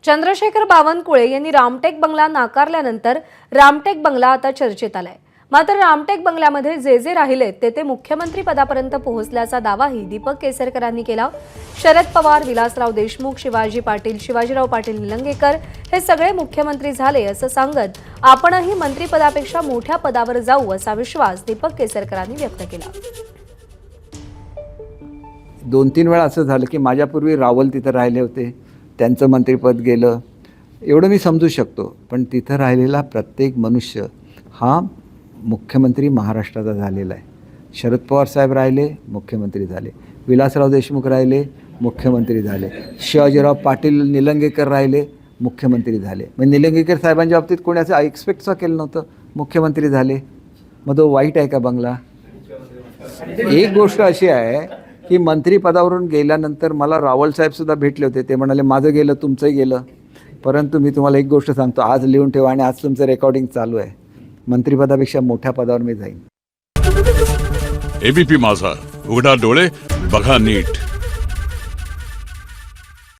चंद्रशेखर बावनकुळे यांनी रामटेक बंगला नाकारल्यानंतर रामटेक बंगला आता चर्चेत आलाय। मात्र रामटेक बंगल्यामध्ये जे राहिलेत ते मुख्यमंत्री पदापर्यंत पोहोचल्याचा दावाही दीपक केसरकरांनी केला। शरद पवार, विलासराव देशमुख, शिवाजी पाटील, शिवाजीराव पाटील निलंगेकर हे सगळे मुख्यमंत्री झाले असं सांगत आपणही मंत्रिपदापेक्षा मोठ्या पदावर जाऊ असा विश्वास दीपक केसरकरांनी व्यक्त केला। 2-3 वेळा असं झालं की माझ्यापूर्वी रावल तिथं राहिले होते, त्यांचं मंत्रिपद गेलं, एवढं मी समजू शकतो। पण तिथं राहिलेला प्रत्येक मनुष्य हा मुख्यमंत्री महाराष्ट्राचा झालेला आहे। शरद पवार साहेब राहिले, मुख्यमंत्री झाले, विलासराव देशमुख राहिले, मुख्यमंत्री झाले, शिवाजीराव पाटील निलंगेकर राहिले, मुख्यमंत्री झाले। मग निलंगेकर साहेबांच्या बाबतीत कोणी असं एक्सपेक्टच केलं नव्हतं, मुख्यमंत्री झाले। मग तो वाईट आहे का बंगला? एक गोष्ट अशी आहे की मंत्रिपदावरून गेल्यानंतर मला रावल साहेबसुद्धा भेटले होते। ते म्हणाले माझं गेलं, तुमचंही गेलं। परंतु मी तुम्हाला एक गोष्ट सांगतो, आज लिहून ठेवा आणि आज तुमचं रेकॉर्डिंग चालू आहे, मंत्रिपदापेक्षा मोठ्या पदावर मी जाईन। एबीपी माझा, उघडा डोळे बघा नीट।